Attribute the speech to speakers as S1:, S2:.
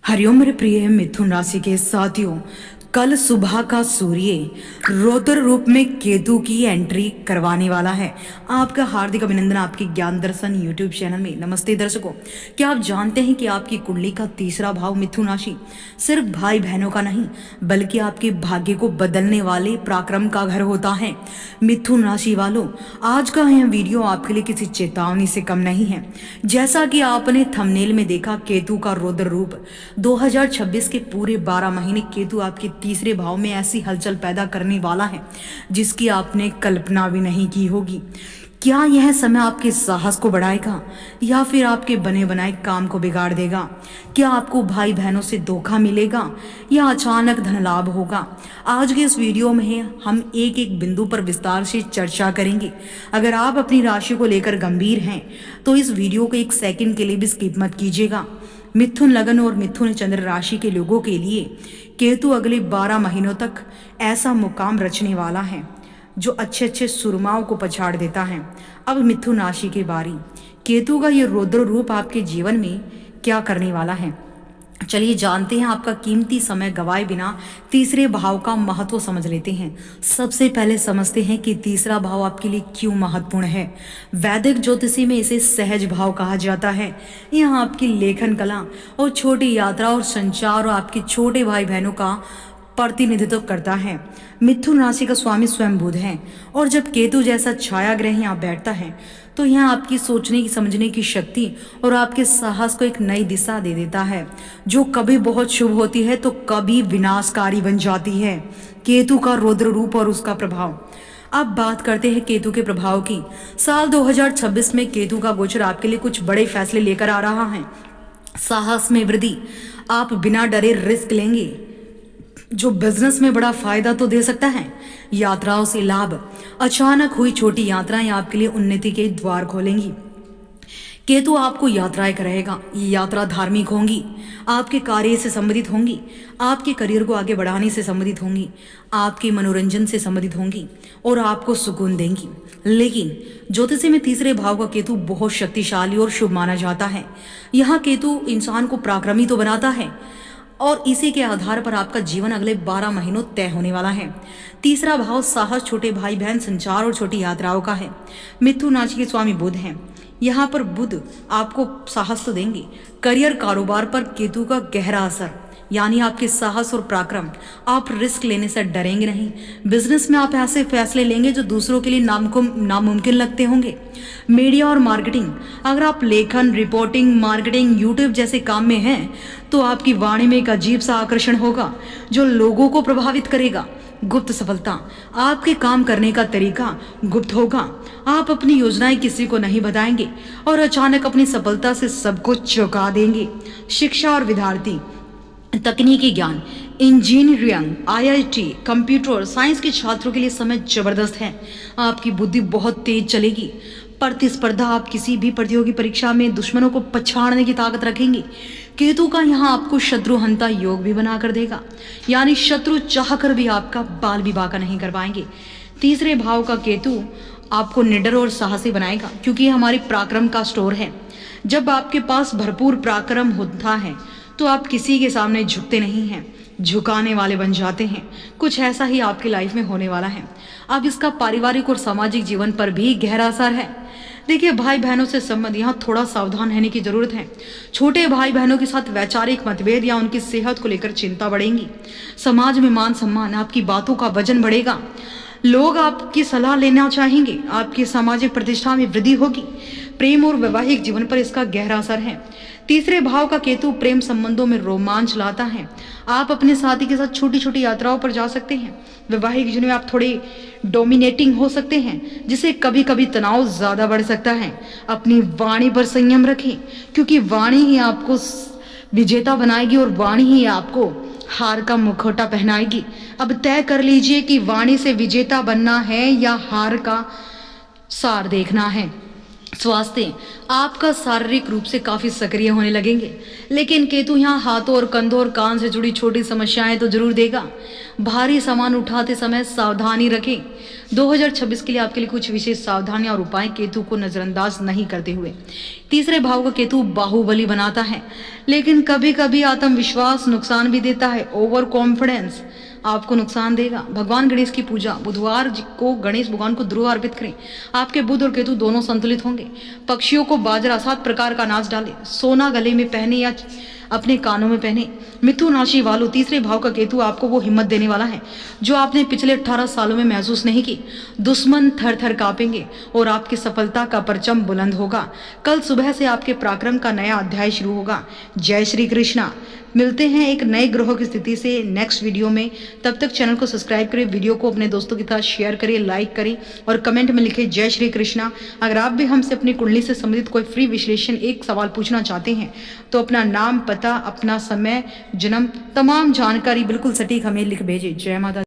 S1: हरिओम मेरे प्रिय मिथुन राशि के साथियों, कल सुबह का सूर्य रौद्र रूप में केतु की एंट्री करवाने वाला है। आपका हार्दिक अभिनंदन आपके ज्ञान दर्शन यूट्यूब चैनल में। नमस्ते दर्शकों, क्या आप जानते हैं कि आपकी कुंडली का तीसरा भाव मिथुन राशि सिर्फ भाई बहनों का नहीं बल्कि आपके भाग्य को बदलने वाले पराक्रम का घर होता है। मिथुन राशि वालों, आज का यह वीडियो आपके लिए किसी चेतावनी से कम नहीं है। जैसा कि आपने थंबनेल में देखा, केतु का रौद्र रूप 2026 के पूरे 12 महीने केतु आपके तीसरे भाव में ऐसी हलचल पैदा करने वाला है जिसकी आपने कल्पना भी नहीं की होगी। क्या यह समय आपके साहस को बढ़ाएगा या फिर आपके बने बनाए काम को बिगाड़ देगा? क्या आपको भाई बहनों से धोखा मिलेगा या अचानक धन लाभ होगा? आज के इस वीडियो में हम एक एक बिंदु पर विस्तार से चर्चा करेंगे। अगर आप अपनी राशि को लेकर गंभीर हैं तो इस वीडियो को एक सेकंड के लिए भी स्किप मत कीजिएगा। मिथुन लगन और मिथुन चंद्र राशि के लोगों के लिए केतु अगले 12 महीनों तक ऐसा मुकाम रचने वाला है जो अच्छे अच्छे सुरमाओं को पछाड़ देता है। अब मिथुन राशि की बारी। केतु का ये रौद्र रूप आपके जीवन में क्या करने वाला है, चलिए जानते हैं। आपका कीमती समय गवाए बिना तीसरे भाव का महत्व समझ लेते हैं। सबसे पहले समझते हैं कि तीसरा भाव आपके लिए क्यों महत्वपूर्ण है। वैदिक ज्योतिषी में इसे सहज भाव कहा जाता है। यह आपकी लेखन कला और छोटी यात्रा और संचार और आपके छोटे भाई बहनों का प्रतिनिधित्व करता है। मिथुन राशि का स्वामी स्वयं बुध है और जब केतु जैसा छाया ग्रह यहाँ बैठता है तो यह आपकी सोचने की समझने की शक्ति और आपके साहस को एक नई दिशा दे देता है जो कभी बहुत शुभ होती है तो कभी विनाशकारी बन जाती है। केतु का रौद्र रूप और उसका प्रभाव। अब बात करते हैं केतु के प्रभाव की। साल 2026 में केतु का गोचर आपके लिए कुछ बड़े फैसले लेकर आ रहा है। साहस में वृद्धि, आप बिना डरे रिस्क लेंगे जो बिजनेस में बड़ा फायदा तो दे सकता है। यात्राओं से लाभ, अचानक हुई छोटी यात्राएं आपके लिए उन्नति के द्वार खोलेंगी। केतु आपको यात्राएं कराएगा। ये यात्रा धार्मिक होंगी, आपके कार्य से संबंधित होंगी, आपके करियर को आगे बढ़ाने से संबंधित होंगी, आपके मनोरंजन से संबंधित होंगी और आपको सुकून देंगी। लेकिन ज्योतिषी में तीसरे भाव का केतु बहुत शक्तिशाली और शुभ माना जाता है। यहाँ केतु इंसान को पराक्रमी तो बनाता है और इसी के आधार पर आपका जीवन अगले 12 महीनों तय होने वाला है। तीसरा भाव साहस, छोटे भाई बहन, संचार और छोटी यात्राओं का है। मिथुन राशि के स्वामी बुध हैं। यहाँ पर बुध आपको साहस तो देंगे। करियर, कारोबार पर केतु का गहरा असर, यानी आपके साहस और पराक्रम। आप रिस्क लेने से डरेंगे नहीं। बिजनेस में आप ऐसे फैसले लेंगे जो दूसरों के लिए नामुमकिन लगते होंगे। मीडिया और मार्केटिंग, अगर आप लेखन, रिपोर्टिंग, मार्केटिंग, यूट्यूब जैसे काम में हैं तो आपकी वाणी में एक अजीब सा आकर्षण होगा जो लोगों को प्रभावित करेगा। गुप्त सफलता, आपके काम करने का तरीका गुप्त होगा। आप अपनी योजनाएं किसी को नहीं बताएंगे और अचानक अपनी सफलता से सबको चौंका देंगे। शिक्षा और विद्यार्थी, तकनीकी ज्ञान, इंजीनियरिंग, आईआईटी, कंप्यूटर साइंस के छात्रों के लिए समय जबरदस्त है। आपकी बुद्धि बहुत तेज चलेगी। प्रतिस्पर्धा, आप किसी भी प्रतियोगी परीक्षा में दुश्मनों को पछाड़ने की ताकत रखेंगे। केतु का यहाँ आपको शत्रुहंता योग भी बना कर देगा, यानी शत्रु चाहकर भी आपका बाल विवाह का नहीं कर पाएंगे। तीसरे भाव का केतु आपको निडर और साहसी बनाएगा क्योंकि ये हमारी पराक्रम का स्टोर है। जब आपके पास भरपूर पराक्रम होता है तो आप किसी के सामने झुकते नहीं हैं, झुकाने वाले बन जाते हैं। कुछ ऐसा ही आपकी लाइफ में होने वाला है। अब इसका पारिवारिक और सामाजिक जीवन पर भी गहरा असर है। देखिए, भाई बहनों से संबंध, यहाँ थोड़ा सावधान रहने की जरूरत है। छोटे भाई बहनों के साथ वैचारिक मतभेद या उनकी सेहत को लेकर चिंता बढ़ेगी। समाज में मान सम्मान, आपकी बातों का वजन बढ़ेगा। लोग आपकी सलाह लेना चाहेंगे। आपकी सामाजिक प्रतिष्ठा में वृद्धि होगी। प्रेम और वैवाहिक जीवन पर इसका गहरा असर है। तीसरे भाव का केतु प्रेम संबंधों में रोमांच लाता है। आप अपने साथी के साथ छोटी छोटी यात्राओं पर जा सकते हैं। वैवाहिक जीवन में आप थोड़े डोमिनेटिंग हो सकते हैं जिससे कभी कभी तनाव ज्यादा बढ़ सकता है। अपनी वाणी पर संयम रखें क्योंकि वाणी ही आपको विजेता बनाएगी और वाणी ही आपको हार का मुखौटा पहनाएगी। अब तय कर लीजिए कि वाणी से विजेता बनना है या हार का सार देखना है। स्वास्थ्य, आपका शारीरिक रूप से काफी सक्रिय होने लगेंगे, लेकिन केतु यहाँ हाथों और कंधों और कान से जुड़ी छोटी समस्याएं तो जरूर देगा। भारी सामान उठाते समय सावधानी रखें। 2026 के लिए आपके लिए कुछ विशेष सावधानियां और उपाय केतु को नजरअंदाज नहीं करते हुए। तीसरे भाव को केतु बाहुबली बनाता है, लेकिन कभी कभी आत्मविश्वास नुकसान भी देता है। ओवर कॉन्फिडेंस आपको नुकसान देगा। भगवान गणेश की पूजा, बुधवार को गणेश भगवान को ध्रुव अर्पित करें। आपके बुध और केतु दोनों संतुलित होंगे। पक्षियों को बाजरा 7 प्रकार का अनाज डालें। सोना गले में पहने या अपने कानों में पहने। मिथुन राशि वालों, तीसरे भाव का केतु आपको वो हिम्मत देने वाला है जो आपने पिछले 18 सालों में महसूस नहीं की। दुश्मन थर थर कांपेंगे और आपकी सफलता का परचम बुलंद होगा। कल सुबह से आपके पराक्रम का नया अध्याय शुरू होगा। जय श्री कृष्णा। मिलते हैं एक नए ग्रह की स्थिति से नेक्स्ट वीडियो में। तब तक चैनल को सब्सक्राइब करें, वीडियो को अपने दोस्तों के साथ शेयर करें, लाइक करें और कमेंट में लिखें जय श्री कृष्णा। अगर आप भी हमसे अपनी कुंडली से संबंधित कोई फ्री विश्लेषण, एक सवाल पूछना चाहते हैं तो अपना नाम, पता, अपना समय, जन्म, तमाम जानकारी बिल्कुल सटीक हमें लिख भेजें। जय माता।